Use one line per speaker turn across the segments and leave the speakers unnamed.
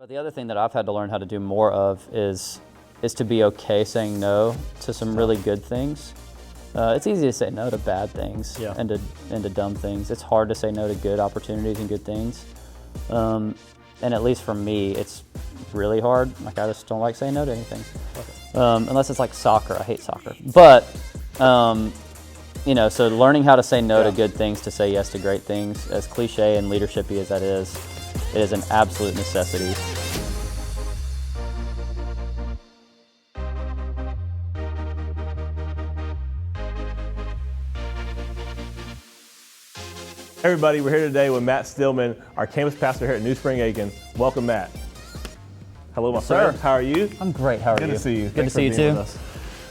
The other thing that I've had to learn how to do more of is to be okay saying no to some really good things. It's easy to say no to bad things and to dumb things. It's hard to say no to good opportunities and good things. And at least for me, it's really hard. Like, I just don't like saying no to anything. Unless it's like soccer. I hate soccer. But, you know, so learning how to say no to good things, to say yes to great things, as cliche and leadershipy as that is, it is an absolute necessity.
Everybody, we're here today with Matt Steelman, our campus pastor here at New Spring Aiken. Welcome, Matt. Hello, my friend. How are you?
I'm great. How are you?
Good to see you.
Good to see you too.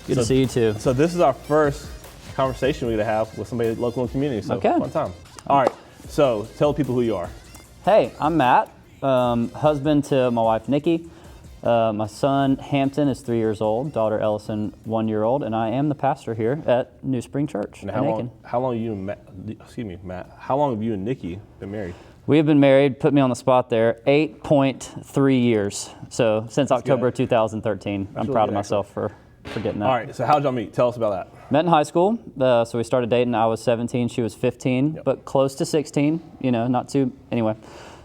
Good to see you too.
So this is our first conversation we're going to have with somebody local in the community. So fun time. All right. So tell people who you are. Hey,
I'm Matt, husband to my wife, Nikki. My son, Hampton, is 3 years old, daughter, Ellison, 1 year old, and I am the pastor here at New Spring Church in Aiken.
How long have you and Matt, how long have you and Nikki been married?
We have been married, put me on the spot there, 8.3 years. So since October 2013. I'm really proud of myself for getting that. All
right, so how'd y'all meet? Tell us about that.
Met in high school. So we started dating. I was 17, she was 15, but close to 16, you know, not too, anyway.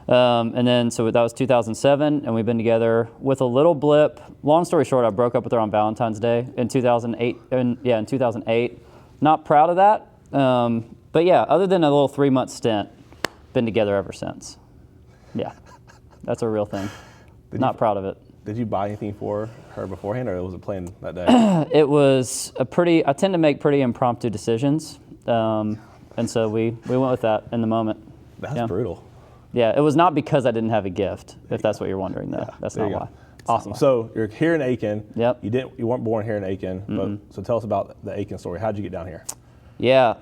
And then, so that was 2007, and we've been together with a little blip. Long story short, I broke up with her on Valentine's Day in 2008. In 2008. Not proud of that. But yeah, other than a little 3-month stint, been together ever since. Yeah, that's a real thing. Not proud of it.
Did you buy anything for her beforehand, or was it planned that day?
It was I tend to make pretty impromptu decisions. And so we went with that in the moment.
That's brutal.
Yeah, it was not because I didn't have a gift, if that's what you're wondering, though. That's not why.
Awesome. So you're here in Aiken.
Yep.
You weren't born here in Aiken, but so tell us about the Aiken story. How'd you get down here?
Yeah,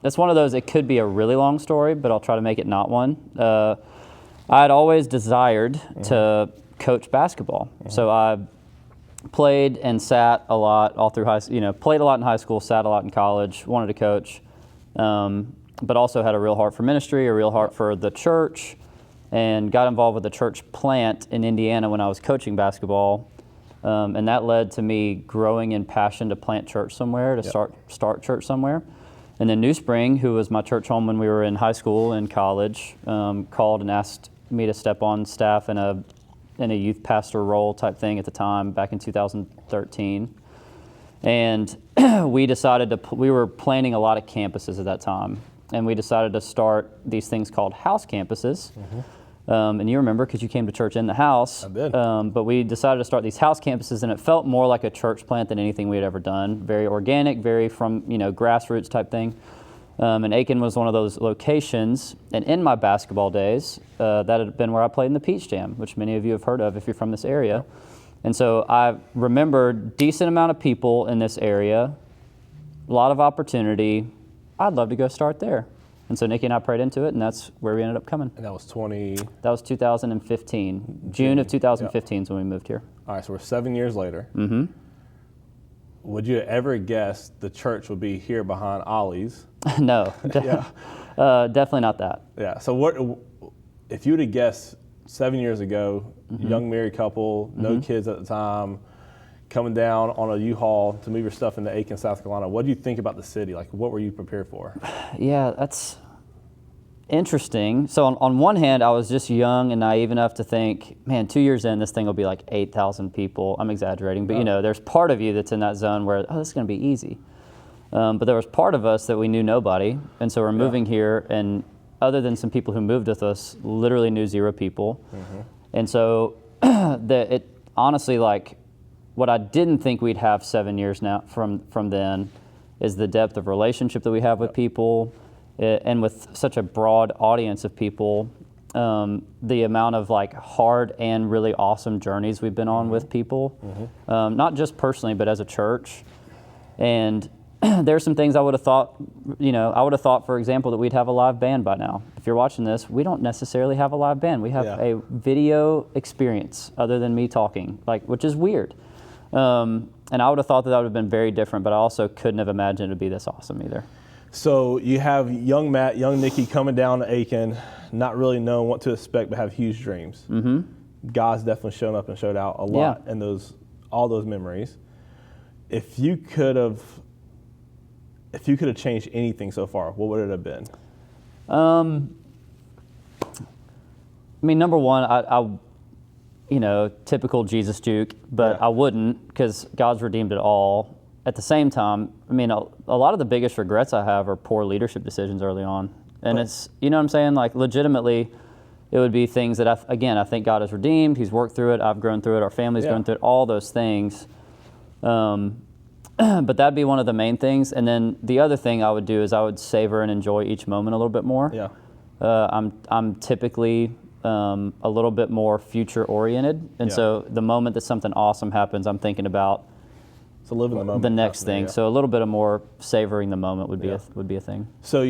that's one of those, it could be a really long story, but I'll try to make it not one. I had always desired to coach basketball. So I played and sat a lot all through high school, you know, played a lot in high school, sat a lot in college, wanted to coach. But also had a real heart for ministry, a real heart for the church, and got involved with the church plant in Indiana when I was coaching basketball. And that led to me growing in passion to plant church somewhere, to start church somewhere. And then New Spring, who was my church home when we were in high school and college, called and asked me to step on staff in a youth pastor role type thing at the time, back in 2013. And we were planning a lot of campuses at that time. And we decided to start these things called house campuses. And you remember, because you came to church in the house.
I did.
But we decided to start these house campuses, and it felt more like a church plant than anything we had ever done. Very organic, very from, grassroots type thing. And Aiken was one of those locations. And in my basketball days, that had been where I played in the Peach Jam, which many of you have heard of if you're from this area. And so I remember decent amount of people in this area, a lot of opportunity. I'd love to go start there. And so Nikki and I prayed into it, and that's where we ended up coming.
And that was
2015. June of 2015 is when we moved here.
All right, so we're 7 years later. Would you ever guess the church would be here behind Ollie's?
No. Definitely not that.
Yeah, so if you would have guessed 7 years ago, young married couple, no kids at the time, coming down on a U-Haul to move your stuff into Aiken, South Carolina, what do you think about the city? Like, what were you prepared for?
Yeah, that's interesting. So on one hand, I was just young and naive enough to think, man, 2 years in, this thing will be like 8,000 people. I'm exaggerating, but there's part of you that's in that zone where, this is going to be easy. But there was part of us that we knew nobody, and so we're moving here, and other than some people who moved with us, literally knew 0 people. And so honestly, like, what I didn't think we'd have 7 years now from then is the depth of relationship that we have with people, and with such a broad audience of people, the amount of like hard and really awesome journeys we've been on with people, not just personally, but as a church. And there's some things I would have thought, for example, that we'd have a live band by now. If you're watching this, we don't necessarily have a live band. We have a video experience other than me talking, which is weird. And I would have thought that would have been very different, but I also couldn't have imagined it would be this awesome either.
So you have young Matt, young Nikki coming down to Aiken, not really knowing what to expect, but have huge dreams. God's definitely shown up and showed out a lot in all those memories. If you could have changed anything so far, what would it have been?
I mean, number one, I typical Jesus juke, but I wouldn't, because God's redeemed it all. At the same time, I mean, a lot of the biggest regrets I have are poor leadership decisions early on. And it's, you know what I'm saying? Like, legitimately, it would be things that, I think God has redeemed. He's worked through it. I've grown through it. Our family's grown through it. All those things. But that'd be one of the main things. And then the other thing I would do is I would savor and enjoy each moment a little bit more. Yeah. I'm typically a little bit more future oriented, and so the moment that something awesome happens, I'm thinking about
living the moment,
the next thing. Yeah. So a little bit of more savoring the moment would be a thing.
So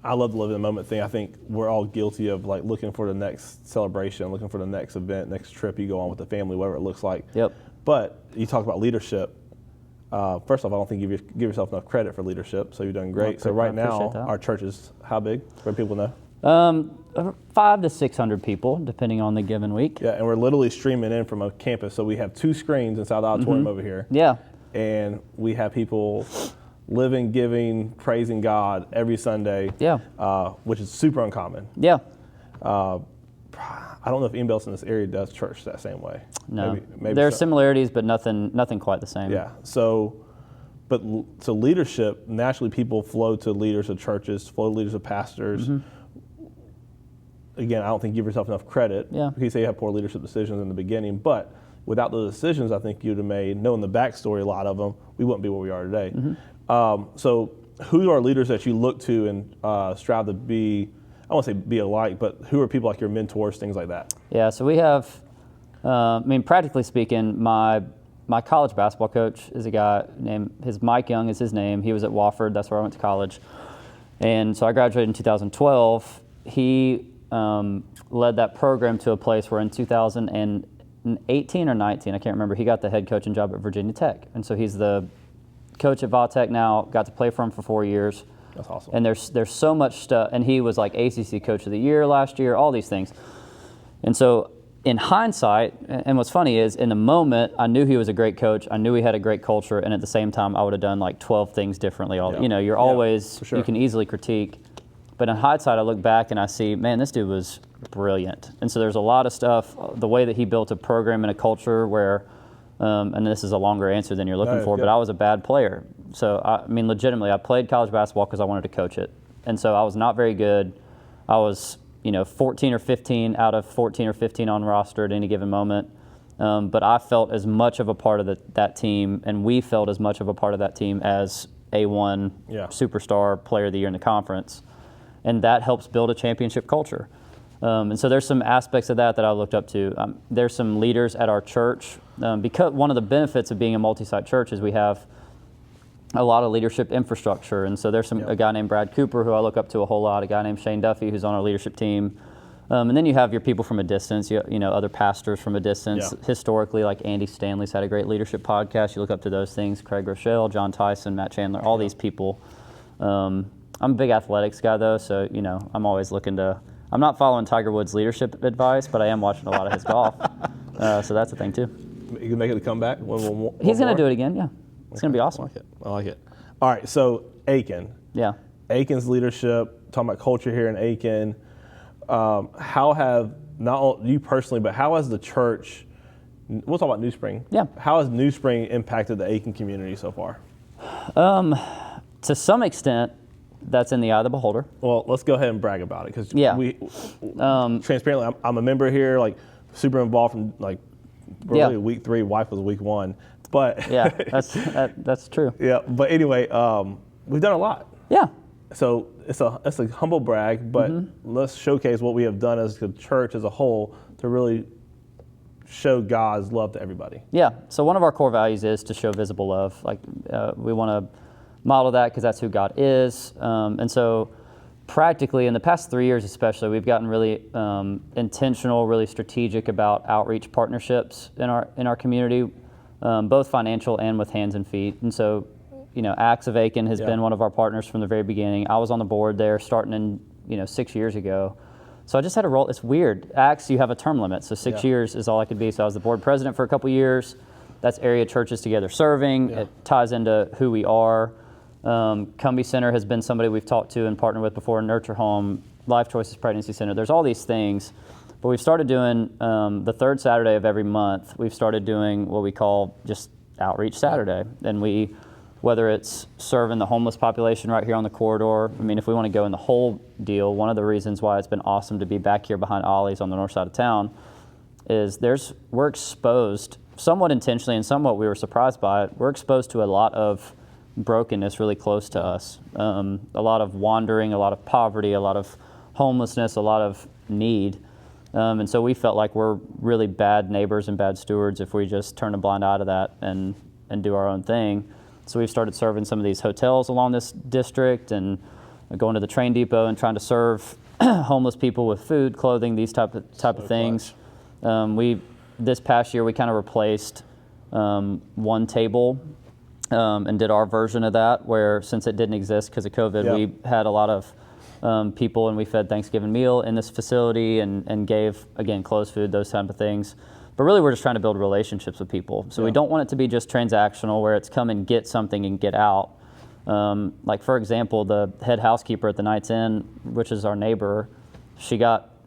I love the living the moment thing. I think we're all guilty of like looking for the next celebration, looking for the next event, next trip you go on with the family, whatever it looks like.
Yep.
But you talk about leadership. First off, I don't think you give yourself enough credit for leadership, so you're doing great.
Well,
so right now, our church is how big? Let people know.
500 to 600 people, depending on the given week.
Yeah, and we're literally streaming in from a campus. So we have 2 screens inside the auditorium over here.
Yeah.
And we have people living, giving, praising God every Sunday. Yeah. Which is super uncommon.
Yeah.
I don't know if anybody else in this area does church that same way.
No. Maybe there are similarities, but nothing quite the same.
Yeah. So leadership, naturally people flow to leaders of churches, flow to leaders of pastors. Again, I don't think you give yourself enough credit. Yeah. You say you have poor leadership decisions in the beginning, but without those decisions, I think you'd have made, knowing the backstory, a lot of them, we wouldn't be where we are today. So who are leaders that you look to and strive to be, I won't say be alike, but who are people like your mentors, things like that? Yeah,
so we have, practically speaking, my college basketball coach is a guy named, Mike Young is his name. He was at Wofford, that's where I went to college. And so I graduated in 2012. He led that program to a place where in 2018 or 19, I can't remember, he got the head coaching job at Virginia Tech. And so he's the coach at Vatech now, got to play for him for 4 years.
That's awesome.
And there's so much stuff, and he was like ACC Coach of the Year last year, all these things. And so in hindsight, and what's funny is in the moment, I knew he was a great coach, I knew he had a great culture, and at the same time, I would have done like 12 things differently. You're always, you can easily critique. But in hindsight, I look back and I see, man, this dude was brilliant. And so there's a lot of stuff, the way that he built a program and a culture where, and this is a longer answer than you're looking for, but I was a bad player. So, legitimately, I played college basketball because I wanted to coach it. And so I was not very good. I was, 14 or 15 out of 14 or 15 on roster at any given moment. But I felt as much of a part of that team, and we felt as much of a part of that team as A1 superstar player of the year in the conference. And that helps build a championship culture. And so there's some aspects of that I looked up to. There's some leaders at our church. Because one of the benefits of being a multi-site church is we have a lot of leadership infrastructure. And so there's a guy named Brad Cooper who I look up to a whole lot, a guy named Shane Duffy who's on our leadership team. And then you have your people from a distance, other pastors from a distance. Yeah. Historically, like Andy Stanley's had a great leadership podcast. You look up to those things, Craig Rochelle, John Tyson, Matt Chandler, all these people. I'm a big athletics guy though, so I'm always looking to. I'm not following Tiger Woods' leadership advice, but I am watching a lot of his golf, so that's a thing too.
You can make it a comeback.
He's going to do it again. Yeah, it's going to be awesome.
I like it. All right, so Aiken. Yeah. Aiken's leadership. Talking about culture here in Aiken. How have not only you personally, but how has the church? We'll talk about New Spring. Yeah. How has New Spring impacted the Aiken community so far?
To some extent, that's in the eye of the beholder.
Well, let's go ahead and brag about it because we transparently, I'm a member here, like super involved from like really week 3. Wife was week 1, but
yeah, that's true.
Yeah, but anyway, we've done a lot. Yeah. So it's a humble brag, but let's showcase what we have done as a church as a whole to really show God's love to everybody.
Yeah. So one of our core values is to show visible love. Like we want to model that because that's who God is. And so practically in the past 3 years especially, we've gotten really intentional, really strategic about outreach partnerships in our community, both financial and with hands and feet. And so, Acts of Aiken has been one of our partners from the very beginning. I was on the board there starting in 6 years ago. So I just had a role. It's weird. Acts, you have a term limit, so 6 years is all I could be. So I was the board president for a couple years. That's area churches together serving. It ties into who we are. Cumbie Center has been somebody we've talked to and partnered with before. Nurture Home, Life Choices Pregnancy Center. There's all these things. But we've started doing the third Saturday of every month, we've started doing what we call just Outreach Saturday. And we, whether it's serving the homeless population right here on the corridor, I mean, if we want to go in the whole deal, one of the reasons why it's been awesome to be back here behind Ollie's on the north side of town is we're exposed, somewhat intentionally and somewhat we were surprised by it, we're exposed to a lot of brokenness really close to us. A lot of wandering, a lot of poverty, a lot of homelessness, a lot of need. And so we felt like we're really bad neighbors and bad stewards if we just turn a blind eye to that and do our own thing. So we've started serving some of these hotels along this district and going to the train depot and trying to serve homeless people with food, clothing, these type of things. This past year we kind of replaced one table and did our version of that, where since it didn't exist because of COVID, we had a lot of people, and we fed Thanksgiving meal in this facility and gave, again, clothes, food, those type of things. But really we're just trying to build relationships with people. So we don't want it to be just transactional where it's come and get something and get out. Like for example, the head housekeeper at the Knights Inn, which is our neighbor,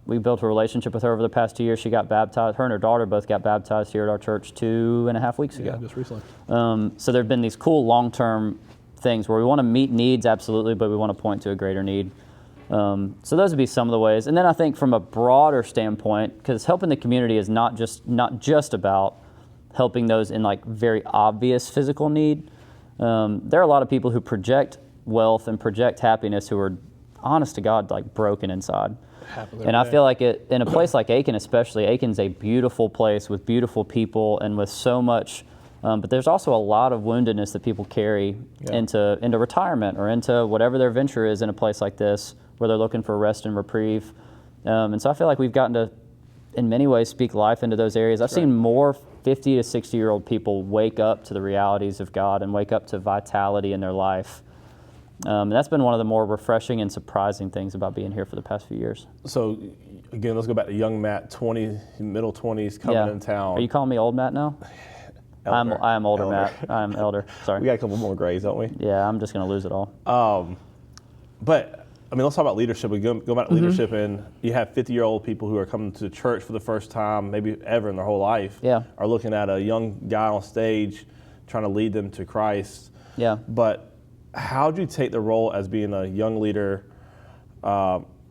we built a relationship with her over the past 2 years. She got baptized. Her and her daughter both got baptized here at our church 2.5 weeks ago.
Yeah, just recently.
So there have been these cool long-term things where we want to meet needs, absolutely, but we want to point to a greater need. So those would be some of the ways. And then I think from a broader standpoint, because helping the community is not just about helping those in like very obvious physical need. There are a lot of people who project wealth and project happiness who are, honest to God, like broken inside. And I feel like in a place like Aiken especially, Aiken's a beautiful place with beautiful people and with so much, but there's also a lot of woundedness that people carry into retirement or into whatever their venture is in a place like this, where they're looking for rest and reprieve. And so I feel like we've gotten to, in many ways, speak life into those areas. I've seen more 50 to 60-year-old people wake up to the realities of God and wake up to vitality in their life. And that's been one of the more refreshing and surprising things about being here for the past few years.
So, again, let's go back to young Matt, middle 20s, coming in town.
Are you calling me old Matt now? I am older, Matt. I'm elder. Sorry.
We got a couple more grades, don't we?
Yeah, I'm just going to lose it all.
But I mean, let's talk about leadership. We go back to leadership, and you have 50-year-old people who are coming to church for the first time, maybe ever in their whole life, are looking at a young guy on stage trying to lead them to Christ. Yeah. But how do you take the role as being a young leader,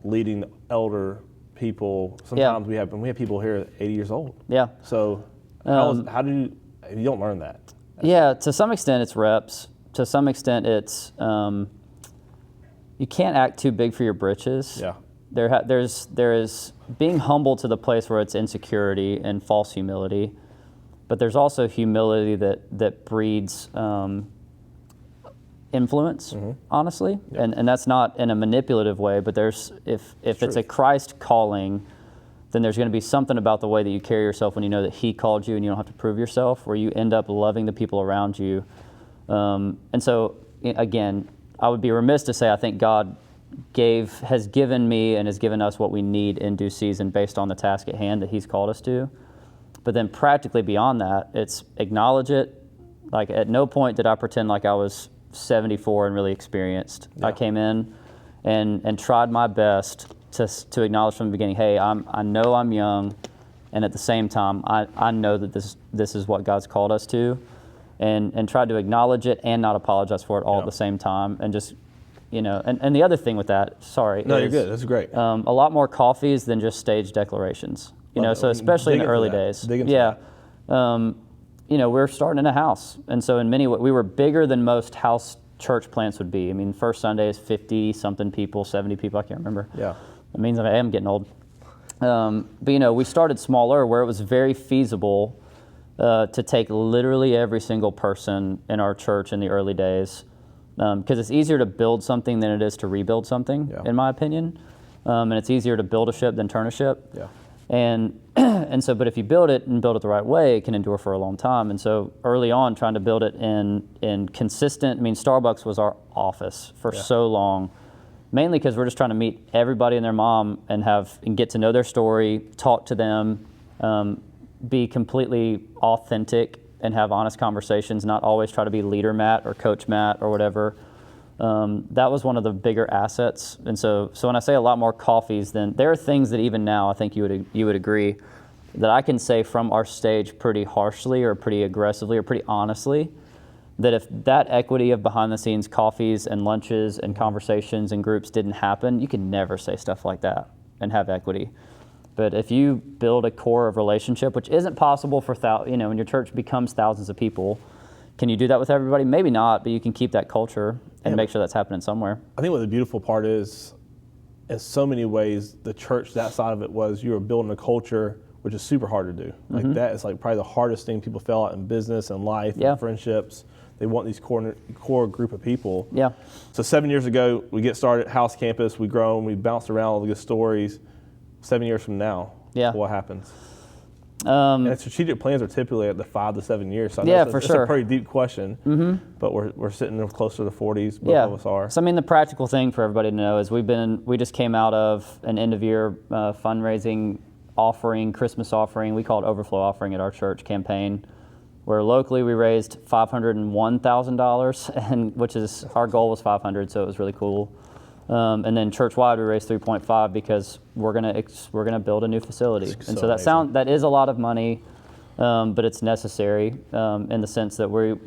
leading elder people? Sometimes we have people here 80 years old. Yeah. So how do you don't learn that?
Yeah, to some extent it's reps. To some extent it's you can't act too big for your britches. Yeah. There is being humble to the place where it's insecurity and false humility, but there's also humility that breeds influence, honestly, and that's not in a manipulative way. But if it's a Christ calling, then there's going to be something about the way that you carry yourself when you know that He called you and you don't have to prove yourself, where you end up loving the people around you. And so again, I would be remiss to say I think God has given me and has given us what we need in due season based on the task at hand that He's called us to. But then practically beyond that, it's acknowledge it. Like at no point did I pretend like I was 74 and really experienced. Yeah. I came in and tried my best to acknowledge from the beginning, hey, I know I'm young, and at the same time, I know that this is what God's called us to. And tried to acknowledge it and not apologize for it all at the same time. And just, and the other thing with that,
No, you're good. That's great.
A lot more coffees than just stage declarations. So especially in the early days. We're starting in a house. And so in many ways, we were bigger than most house church plants would be. I mean, first Sunday is 50-something people, 70 people, I can't remember. Yeah. It means I am getting old. But we started smaller where it was very feasible to take literally every single person in our church in the early days, because it's easier to build something than it is to rebuild something, in my opinion, and it's easier to build a ship than turn a ship. Yeah. And so, but if you build it the right way, it can endure for a long time. And so early on, trying to build it in consistent. I mean, Starbucks was our office for so long, mainly because we're just trying to meet everybody and their mom and get to know their story, talk to them, be completely authentic and have honest conversations, not always try to be leader Matt or coach Matt or whatever. That was one of the bigger assets. And so when I say a lot more coffees, then there are things that even now I think you would agree that I can say from our stage pretty harshly or pretty aggressively or pretty honestly, that if that equity of behind the scenes coffees and lunches and conversations and groups didn't happen, you could never say stuff like that and have equity. But if you build a core of relationship, which isn't possible for when your church becomes thousands of people, can you do that with everybody? Maybe not, but you can keep that culture and make sure that's happening somewhere.
I think what the beautiful part is, in so many ways, the church, that side of it was you were building a culture, which is super hard to do. Like that is like probably the hardest thing people feel out in business and life and friendships. They want these core group of people. Yeah. So 7 years ago, we get started at House Campus. We grown. We bounced around all the good stories. 7 years from now, what happens? And strategic plans are typically at the 5 to 7 years. So I know it's a pretty deep question, but we're sitting close to the 40s. Both of us are.
So I mean, the practical thing for everybody to know is we just came out of an end of year fundraising offering, Christmas offering. We call it Overflow Offering at our church campaign, where locally we raised $501,000, and which is our goal was 500, so it was really cool. And then church-wide we raised 3.5 because we're gonna build a new facility, and so that is a lot of money, but it's necessary in the sense that we're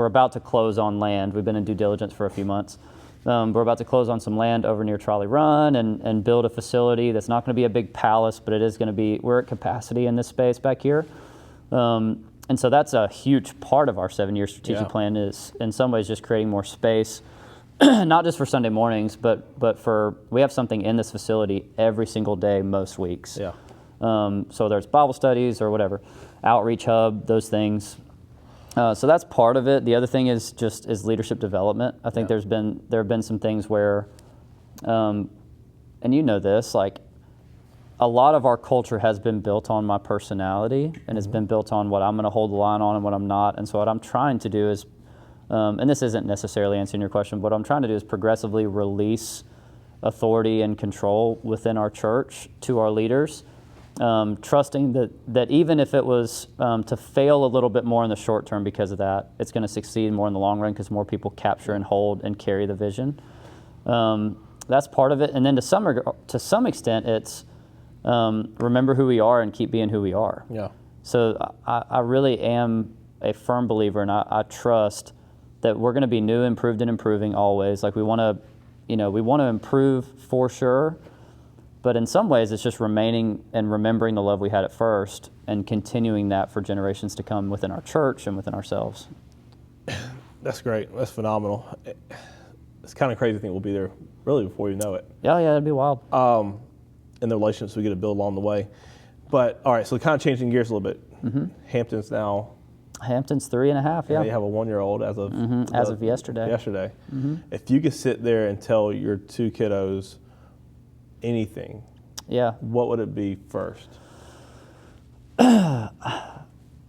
about to close on land. We've been in due diligence for a few months. We're about to close on some land over near Trolley Run and build a facility that's not going to be a big palace, but it is going to be. We're at capacity in this space back here. And so that's a huge part of our 7-year strategic plan is in some ways just creating more space, not just for Sunday mornings, but we have something in this facility every single day, most weeks. Yeah. So there's Bible studies or whatever, outreach hub, those things. So that's part of it. The other thing is leadership development. I think there have been some things where, and you know this, like, a lot of our culture has been built on my personality and it's been built on what I'm going to hold the line on and what I'm not. And so what I'm trying to do is, and this isn't necessarily answering your question, but what I'm trying to do is progressively release authority and control within our church to our leaders, trusting that even if it was to fail a little bit more in the short term because of that, it's going to succeed more in the long run because more people capture and hold and carry the vision. That's part of it. And then to some extent, it's remember who we are and keep being who we are. Yeah. So I really am a firm believer, and I trust that we're going to be new, improved, and improving always. Like we want to improve for sure, but in some ways it's just remaining and remembering the love we had at first and continuing that for generations to come within our church and within ourselves.
That's great. That's phenomenal. It's kind of crazy to think we'll be there really before you know it.
Yeah, it'd be wild.
And the relationships we get to build along the way. But all right, so kind of changing gears a little bit. Hampton's now.
Hampton's 3.5. Yeah.
You have a 1-year-old as of
yesterday.
If you could sit there and tell your 2 kiddos anything, what would it be first?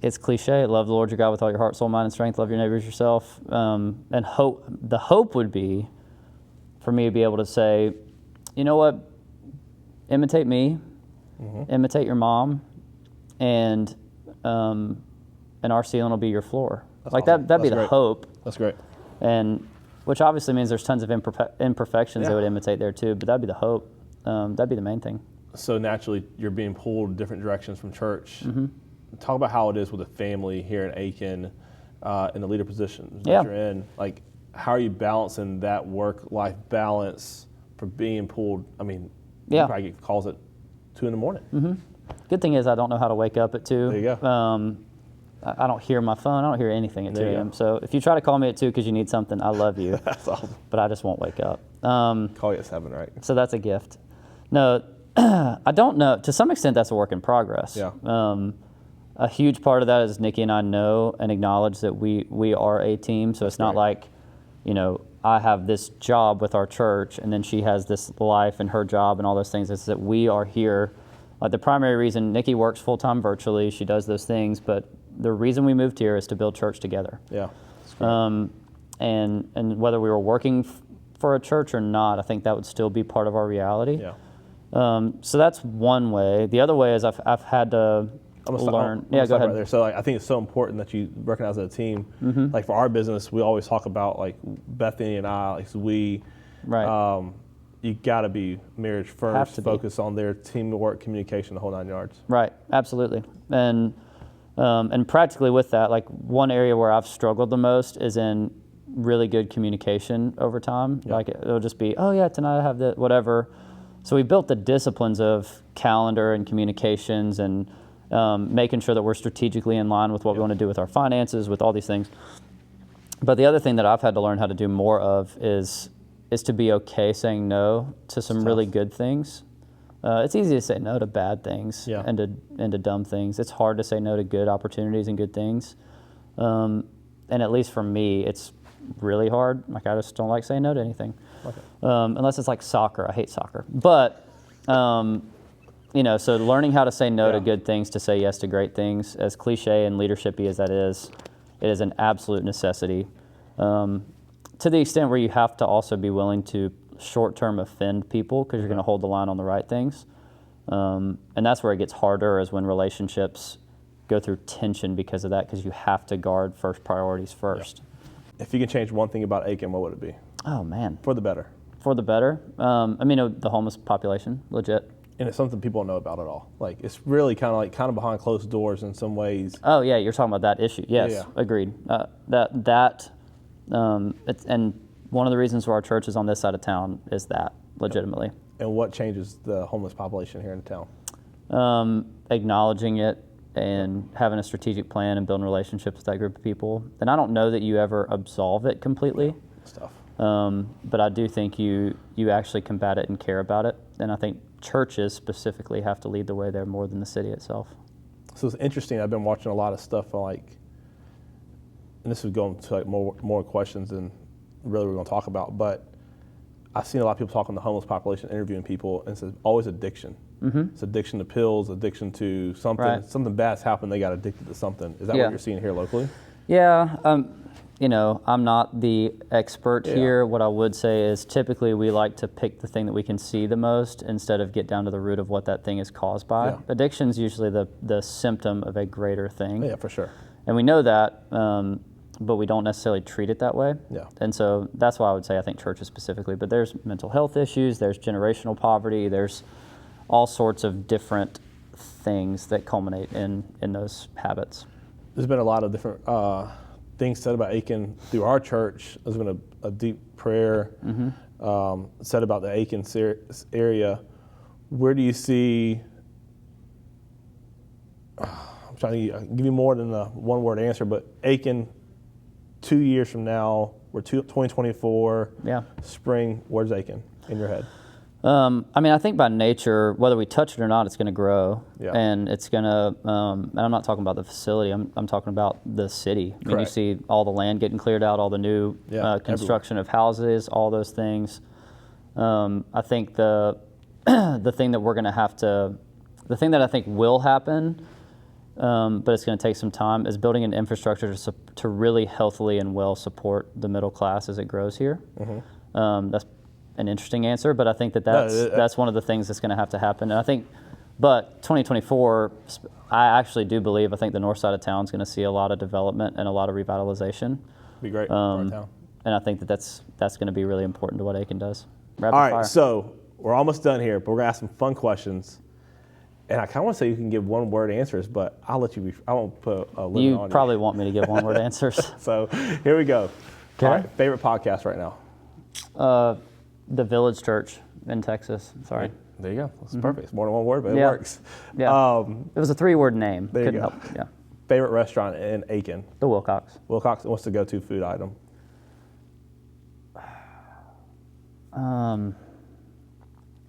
It's cliche. Love the Lord your God with all your heart, soul, mind, and strength. Love your neighbors yourself. And hope. The hope would be for me to be able to say, you know what? Imitate me, imitate your mom, and our ceiling will be your floor. That's like awesome. That'd be the hope.
That's great.
And which obviously means there's tons of imperfections they would imitate there too, but that'd be the hope. That'd be the main thing. So
naturally, you're being pulled different directions from church. Talk about how it is with a family here in Aiken, in the leader positions that you're in. Like, how are you balancing that work-life balance for being pulled? I mean, you probably get calls at 2 a.m.
Good thing is I don't know how to wake up at 2.
There you go.
I don't hear my phone. I don't hear anything at 2 a.m. So if you try to call me at 2 because you need something, I love you.
That's awesome.
But I just won't wake up.
Call you at 7, right?
So that's a gift. No, I don't know. To some extent, that's a work in progress. Yeah. A huge part of that is Nikki and I know and acknowledge that we are a team. So it's not like, I have this job with our church and then she has this life and her job and all those things. It's that we are here. The primary reason, Nikki works full-time virtually. She does those things, but the reason we moved here is to build church together. Yeah. And whether we were working for a church or not, I think that would still be part of our reality.
Yeah.
So that's one way. The other way is I've had to learn.
Yeah, go ahead.
ahead.
Right there. So I think it's so important that you recognize as a team. Like for our business, we always talk about like Bethany and I, like we,
Right.
You got to be marriage first, focus on their teamwork, communication, the whole 9 yards.
Right, absolutely. And practically with that, like one area where I've struggled the most is in really good communication over time. Like it'll just be, oh yeah, tonight I have the whatever. So we built the disciplines of calendar and communications and making sure that we're strategically in line with what we want to do with our finances, with all these things. But the other thing that I've had to learn how to do more of is to be okay saying no to some really good things. It's easy to say no to bad things and to dumb things. It's hard to say no to good opportunities and good things. And at least for me, it's really hard. Like I just don't like saying no to anything, unless it's like soccer. I hate soccer. But so learning how to say no to good things, to say yes to great things, as cliche and leadershipy as that is, it is an absolute necessity. To the extent where you have to also be willing to short-term offend people because you're going to hold the line on the right things. And that's where it gets harder, is when relationships go through tension because of that, because you have to guard first priorities first.
Yeah. If you could change one thing about Aiken, what would it be?
Oh, man.
For the better.
For the better? The homeless population, legit.
And it's something people don't know about at all. Like, it's really kind of behind closed doors in some ways.
Oh, yeah, you're talking about that issue. Yes, agreed. And one of the reasons why our church is on this side of town is that, legitimately.
And what changes the homeless population here in town?
Acknowledging it and having a strategic plan and building relationships with that group of people. And I don't know that you ever absolve it completely.
It's tough.
But I do think you actually combat it and care about it. And I think churches specifically have to lead the way there more than the city itself.
So it's interesting. I've been watching a lot of stuff and this is going to more questions than really we're going to talk about, but I've seen a lot of people talk on the homeless population, interviewing people, and it's always addiction. It's addiction to pills, addiction to something.
Right.
Something bad's happened, they got addicted to something. Is that what you're seeing here locally?
Yeah. I'm not the expert here. What I would say is typically we like to pick the thing that we can see the most instead of get down to the root of what that thing is caused by.
Yeah.
Addiction's usually the symptom of a greater thing.
Yeah, for sure.
And we know that, but we don't necessarily treat it that way.
Yeah.
And so that's why I would say I think churches specifically, but there's mental health issues, there's generational poverty, there's all sorts of different things that culminate in those habits.
There's been a lot of different things said about Aiken through our church. There's been a deep prayer said about the Aiken area. Where do you see, I'm trying to give you more than a one-word answer, but Aiken 2 years from now, we're 2024, spring, where's Aiken in your head?
I think by nature, whether we touch it or not, it's going to grow, and it's going to. And I'm not talking about the facility. I'm talking about the city. I mean, you see all the land getting cleared out, all the new construction of houses, all those things. I think the thing that we're going to have to, the thing that I think will happen, but it's going to take some time, is building an infrastructure to really healthily and well support the middle class as it grows here. That's an interesting answer, but I think that's one of the things that's going to have to happen. And but 2024, I think the north side of town is going to see a lot of development and a lot of revitalization.
Be great for our town.
And I think that's going to be really important to what Aiken does.
All right, so we're almost done here, but we're going to ask some fun questions. And I kind of want to say you can give one-word answers, but I'll let you. I won't put a limit on you.
You probably want me to give one-word answers.
So here we go.
Okay.
All right, favorite podcast right now?
The Village Church in Texas. Sorry.
There you go. That's perfect. It's more than one word, but it works.
Yeah. It was a 3-word name.
There you go.
Help. Yeah.
Favorite restaurant in Aiken?
The Wilcox.
Wilcox. What's the go-to food item?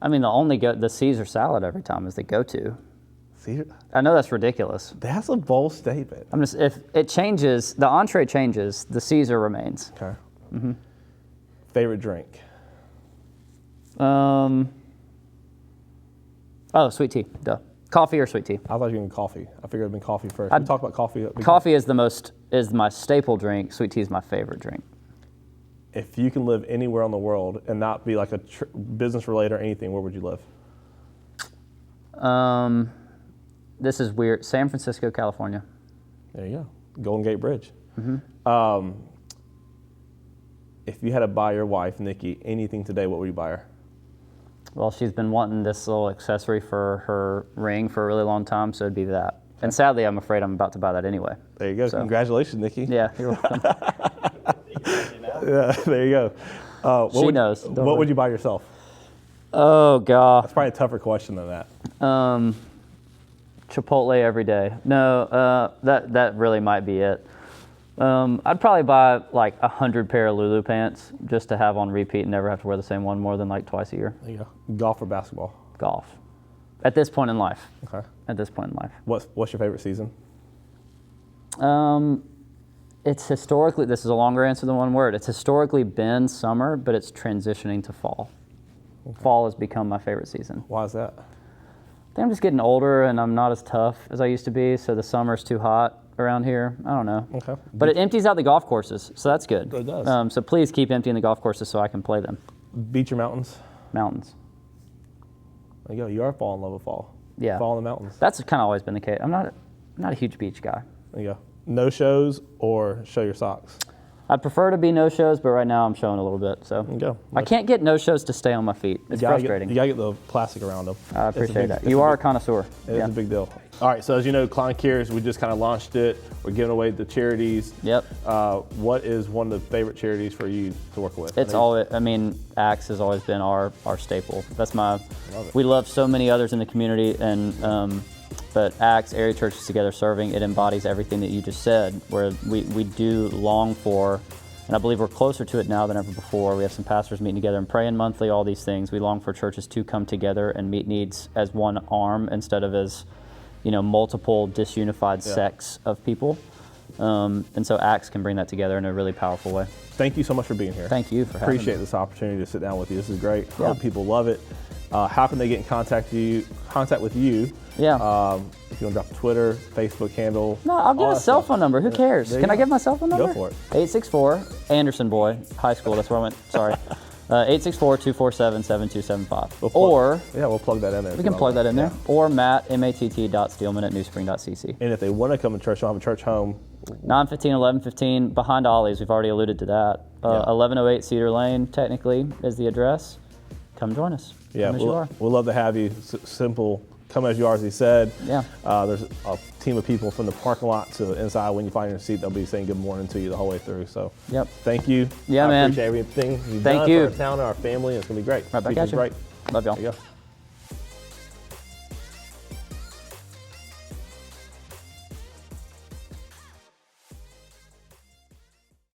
The Caesar salad every time is the go-to.
Caesar?
I know that's ridiculous.
That's a bold statement.
If it changes, the entree changes, the Caesar remains.
Okay. Favorite drink?
Sweet tea. Duh. Coffee or sweet tea?
I thought you were going coffee. I figured it'd been coffee first. We talk about coffee.
Coffee is my staple drink. Sweet tea is my favorite drink.
if you can live anywhere in the world and not be like a business related or anything, where would you live?
This is weird. San Francisco, California.
There you go. Golden Gate Bridge. If you had to buy your wife, Nikki, anything today, what would you buy her?
Well, she's been wanting this little accessory for her ring for a really long time, so it'd be that. Okay. And sadly, I'm afraid I'm about to buy that anyway.
There you go. So. Congratulations, Nikki.
Yeah, you're welcome.
Yeah, there you go.
She knows.
What would you buy yourself?
Oh, God.
That's probably a tougher question than that.
Chipotle every day. No, that really might be it. I'd probably buy like 100 pair of Lulu pants just to have on repeat and never have to wear the same one more than like twice a year.
There you go. Golf or basketball?
Golf. At this point in life.
Okay.
At this point in life.
What's your favorite season?
It's historically, this is a longer answer than one word. It's historically been summer, but it's transitioning to fall. Okay. Fall has become my favorite season.
Why is that?
I think I'm just getting older and I'm not as tough as I used to be, so the summer's too hot around here. I don't know. Okay. But it empties out the golf courses, so that's good.
It does.
So please keep emptying the golf courses so I can play them.
Beach or mountains?
Mountains.
There you go. You are falling in love with fall.
Yeah.
Fall in the mountains.
That's kind of always been the case. I'm not a huge beach guy.
There you go. No shows or show your socks?
I'd prefer to be no shows, but right now I'm showing a little bit. So
there you go.
I can't get no shows to stay on my feet. It's frustrating.
You got to get the plastic around them.
I appreciate that. You are a connoisseur.
It is a big deal. All right, so as you know, Client Cares, we just kind of launched it. We're giving away the charities.
Yep.
What is one of the favorite charities for you to work with?
It's always, ACTS has always been our staple. That's
Love it.
We love so many others in the community, and but ACTS, Area Churches Together Serving, it embodies everything that you just said, where we do long for, and I believe we're closer to it now than ever before. We have some pastors meeting together and praying monthly, all these things. We long for churches to come together and meet needs as one arm instead of as, multiple disunified sects of people. And so ACTS can bring that together in a really powerful way.
Thank you so much for being here.
Thank you for having me.
Appreciate this opportunity to sit down with you. This is great. I hope people love it. How can they get in contact with you?
Yeah.
If you want to drop a Twitter, Facebook handle.
No, I'll give a cell phone number. Who cares? Can I give my cell phone number?
Go for it.
864, Anderson Boy, high school. That's where I went. Sorry. 864-247-7275.
We'll plug that in there.
We can plug that in there. Or matt.steelman@newspring.cc.
And if they want to come to church, you'll have a church home.
915, 1115, behind Ollie's. We've already alluded to that. 1108 Cedar Lane, technically, is the address. Come join us.
Yeah, we'll love to have you. Simple. Come as you are, as he said.
Yeah.
There's a team of people from the parking lot to the inside. When you find your seat, they'll be saying good morning to you the whole way through. So, thank you.
Yeah,
I
man.
appreciate everything you've
Thank
done
you
for our town and our family. It's going to be great.
Right back at you.
Great.
Love y'all.
There you go.